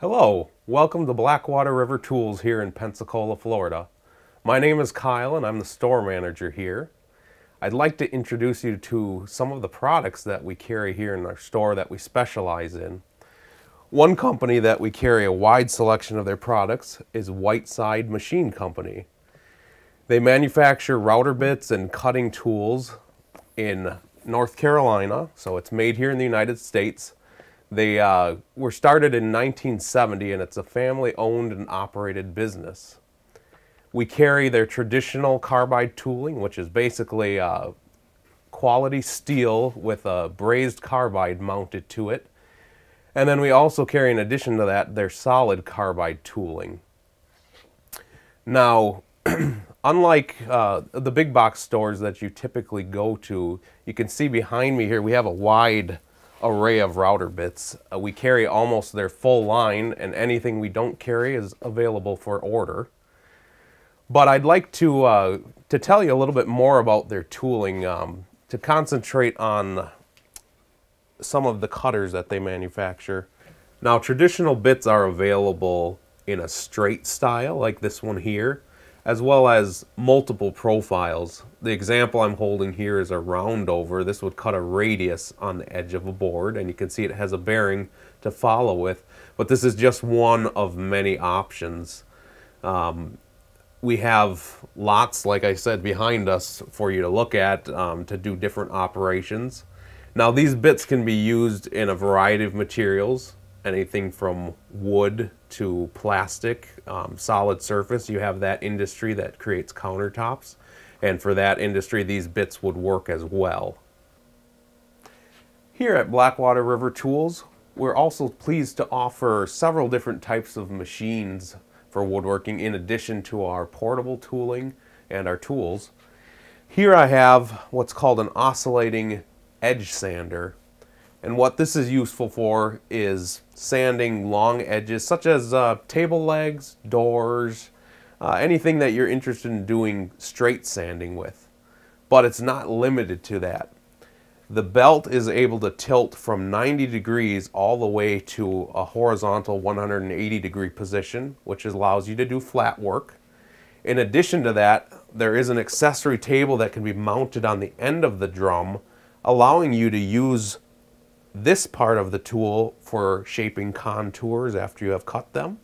Hello, welcome to Blackwater River Tools here in Pensacola, Florida. My name is Kyle and I'm the store manager here. I'd like to introduce you to some of the products that we carry here in our store that we specialize in. One company that we carry a wide selection of their products is Whiteside Machine Company. They manufacture router bits and cutting tools in North Carolina, so it's made here in the United States. They were started in 1970 and it's a family-owned and operated business. We carry their traditional carbide tooling, which is basically quality steel with a brazed carbide mounted to it. And then we also carry, in addition to that, their solid carbide tooling. Now, unlike the big box stores that you typically go to, you can see behind me here we have a wide array of router bits. We carry almost their full line, and anything we don't carry is available for order. But I'd like to tell you a little bit more about their tooling, to concentrate on some of the cutters that they manufacture. Now, traditional bits are available in a straight style, like this one here, as well as multiple profiles. The example I'm holding here is a roundover. This would cut a radius on the edge of a board, and you can see it has a bearing to follow with, but this is just one of many options. We have lots, like I said, behind us for you to look at to do different operations. Now, these bits can be used in a variety of materials, anything from wood to plastic, solid surface. You have that industry that creates countertops, and for that industry these bits would work as well. Here at Blackwater River Tools, we're also pleased to offer several different types of machines for woodworking in addition to our portable tooling and our tools. Here I have what's called an oscillating edge sander. And what this is useful for is sanding long edges, such as table legs, doors, anything that you're interested in doing straight sanding with. But it's not limited to that. The belt is able to tilt from 90 degrees all the way to a horizontal 180 degree position, which allows you to do flat work. In addition to that, there is an accessory table that can be mounted on the end of the drum, allowing you to use this part of the tool for shaping contours after you have cut them.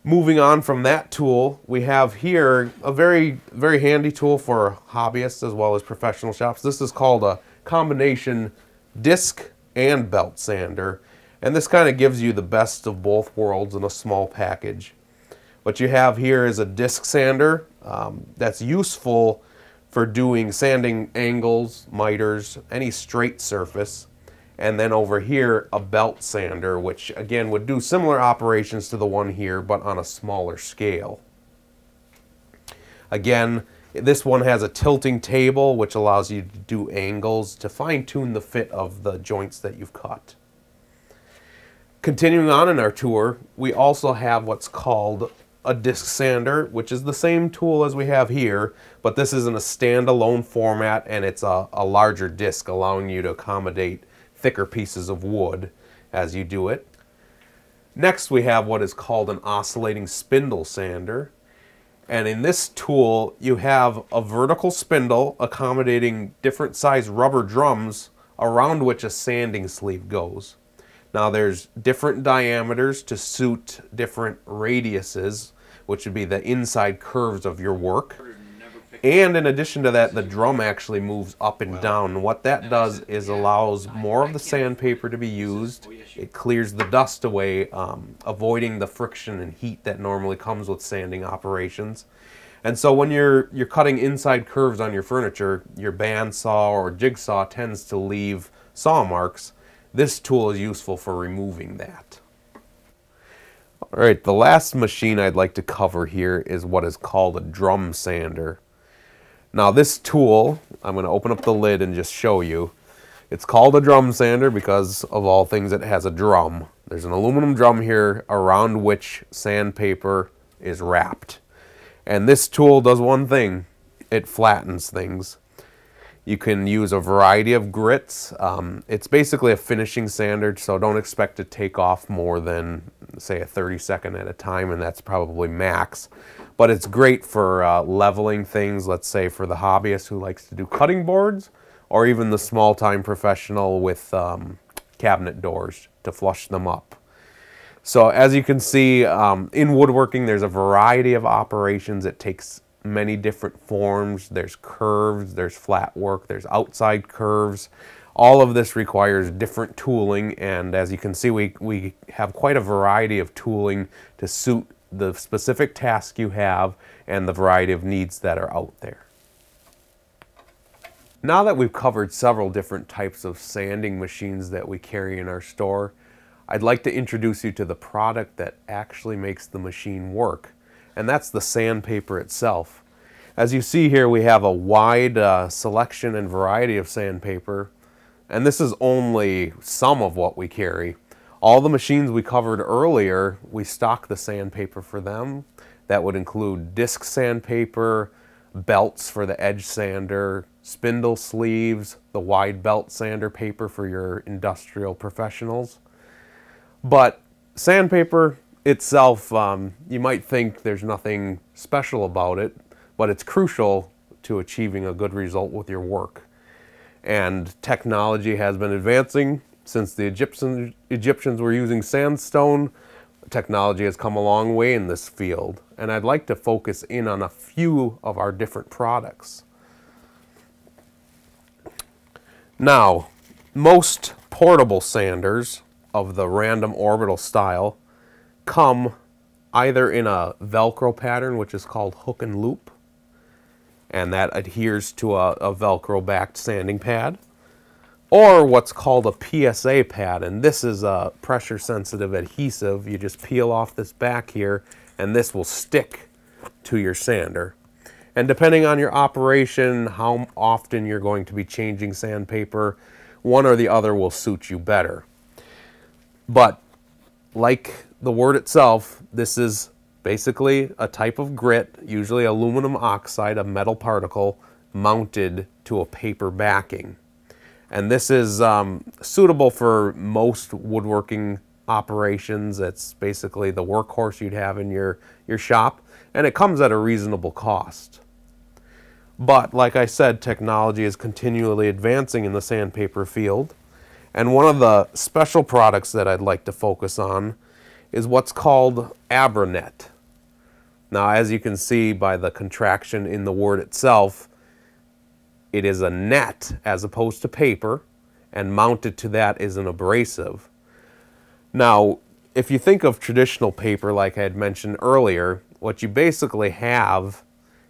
Moving on from that tool, we have here a very handy tool for hobbyists as well as professional shops. This is called a combination disc and belt sander, and this kind of gives you the best of both worlds in a small package. What you have here is a disc sander that's useful for doing sanding angles, miters, any straight surface. And then over here, a belt sander, which again would do similar operations to the one here, but on a smaller scale. Again, this one has a tilting table, which allows you to do angles to fine-tune the fit of the joints that you've cut. Continuing on in our tour, we also have what's called a disc sander, which is the same tool as we have here, but this is in a standalone format, and it's a larger disc, allowing you to accommodate thicker pieces of wood as you do it. Next, we have what is called an oscillating spindle sander, and in this tool you have a vertical spindle accommodating different size rubber drums around which a sanding sleeve goes. Now, there's different diameters to suit different radiuses, which would be the inside curves of your work. And in addition to that, the drum actually moves up and down. And what that does is allows more of the sandpaper to be used. It clears the dust away, avoiding the friction and heat that normally comes with sanding operations. And so when you're cutting inside curves on your furniture, your bandsaw or jigsaw tends to leave saw marks. This tool is useful for removing that. All right, the last machine I'd like to cover here is what is called a drum sander. Now, this tool, I'm going to open up the lid and just show you. It's called a drum sander because, of all things, it has a drum. There's an aluminum drum here around which sandpaper is wrapped. And this tool does one thing: it flattens things. You can use a variety of grits. It's basically a finishing sander, so don't expect to take off more than, say, a 30-second at a time, and that's probably max. But it's great for leveling things, let's say for the hobbyist who likes to do cutting boards, or even the small-time professional with cabinet doors to flush them up. So as you can see, in woodworking, there's a variety of operations. It takes many different forms. There's curves, there's flat work, there's outside curves. All of this requires different tooling, and as you can see, we have quite a variety of tooling to suit the specific task you have and the variety of needs that are out there. Now that we've covered several different types of sanding machines that we carry in our store, I'd like to introduce you to the product that actually makes the machine work, and that's the sandpaper itself. As you see here, we have a wide selection and variety of sandpaper, and this is only some of what we carry. All the machines we covered earlier, we stock the sandpaper for them. That would include disc sandpaper, belts for the edge sander, spindle sleeves, the wide belt sander paper for your industrial professionals. But sandpaper itself, you might think there's nothing special about it, but it's crucial to achieving a good result with your work. And technology has been advancing since the Egyptians were using sandstone. Technology has come a long way in this field, and I'd like to focus in on a few of our different products. Now, most portable sanders of the random orbital style come either in a Velcro pattern, which is called hook and loop, and that adheres to a Velcro backed sanding pad, or what's called a PSA pad, and this is a pressure sensitive adhesive. You just peel off this back here and this will stick to your sander. And depending on your operation, how often you're going to be changing sandpaper, one or the other will suit you better. But like the word itself, this is basically a type of grit, usually aluminum oxide, a metal particle, mounted to a paper backing. And this is suitable for most woodworking operations. It's basically the workhorse you'd have in your shop, and it comes at a reasonable cost. But like I said, technology is continually advancing in the sandpaper field, and one of the special products that I'd like to focus on is what's called Abranet. Now, as you can see by the contraction in the word itself, it is a net as opposed to paper, and mounted to that is an abrasive. Now, if you think of traditional paper like I had mentioned earlier, what you basically have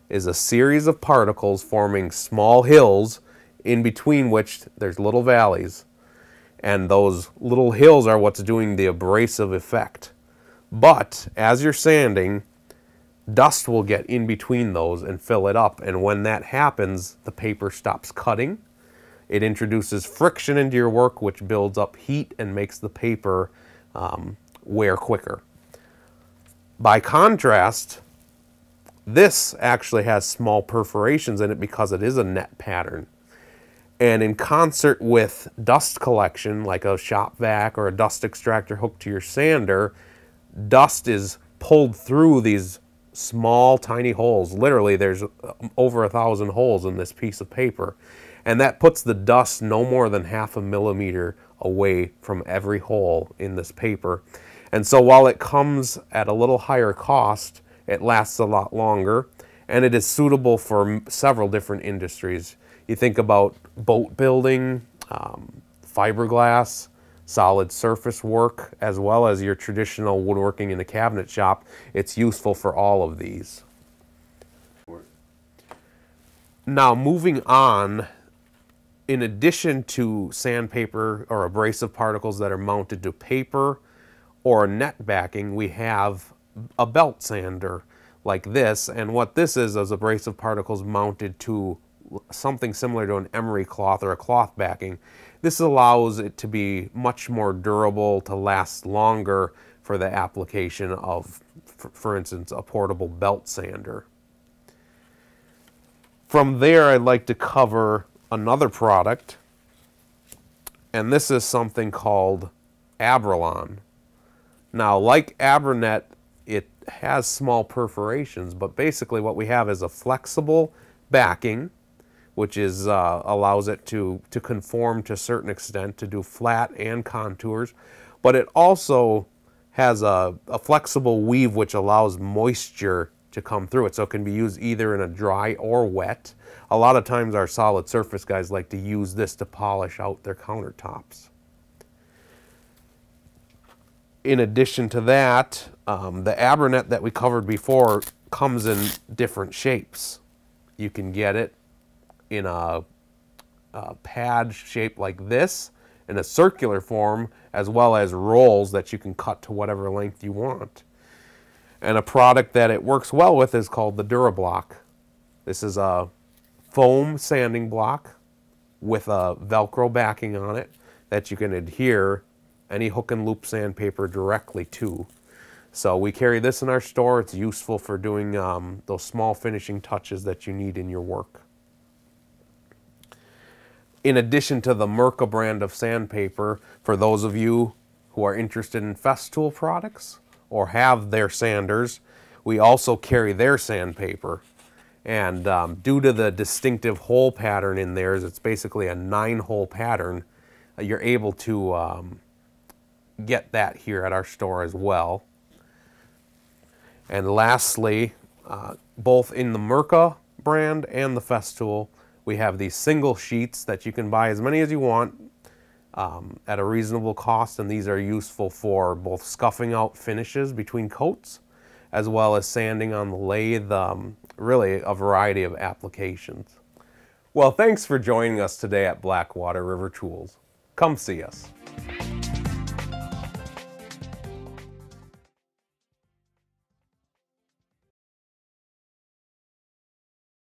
is a series of particles forming small hills in between which there's little valleys. And those little hills are what's doing the abrasive effect. But as you're sanding, dust will get in between those and fill it up, and when that happens, the paper stops cutting. It introduces friction into your work, which builds up heat and makes the paper wear quicker. By contrast, this actually has small perforations in it because it is a net pattern. And in concert with dust collection, like a shop vac or a dust extractor hooked to your sander, dust is pulled through these small, tiny holes. Literally, there's over 1,000 holes in this piece of paper. And that puts the dust no more than 0.5 millimeter away from every hole in this paper. And so while it comes at a little higher cost, it lasts a lot longer, and it is suitable for several different industries. You think about boat building, fiberglass, solid surface work, as well as your traditional woodworking in a cabinet shop. It's useful for all of these. Now, moving on, in addition to sandpaper or abrasive particles that are mounted to paper or net backing, we have a belt sander like this, and what this is abrasive particles mounted to something similar to an emery cloth or a cloth backing. This allows it to be much more durable, to last longer for the application of, for instance, a portable belt sander. From there, I'd like to cover another product, and this is something called Abralon. Now, like Abranet, it has small perforations, but basically what we have is a flexible backing, which is allows it to conform to a certain extent, to do flat and contours, but it also has a flexible weave which allows moisture to come through it, so it can be used either in a dry or wet. A lot of times our solid surface guys like to use this to polish out their countertops. In addition to that, the Abranet that we covered before comes in different shapes. You can get it in a pad shape like this, in a circular form, as well as rolls that you can cut to whatever length you want. And a product that it works well with is called the DuraBlock. This is a foam sanding block with a Velcro backing on it that you can adhere any hook and loop sandpaper directly to. So we carry this in our store. It's useful for doing those small finishing touches that you need in your work. In addition to the Mirka brand of sandpaper, for those of you who are interested in Festool products or have their sanders, we also carry their sandpaper. And due to the distinctive hole pattern in theirs, it's basically a 9-hole pattern, you're able to get that here at our store as well. And lastly, both in the Mirka brand and the Festool, we have these single sheets that you can buy as many as you want at a reasonable cost, and these are useful for both scuffing out finishes between coats as well as sanding on the lathe, really a variety of applications. Well, thanks for joining us today at Blackwater River Tools. Come see us.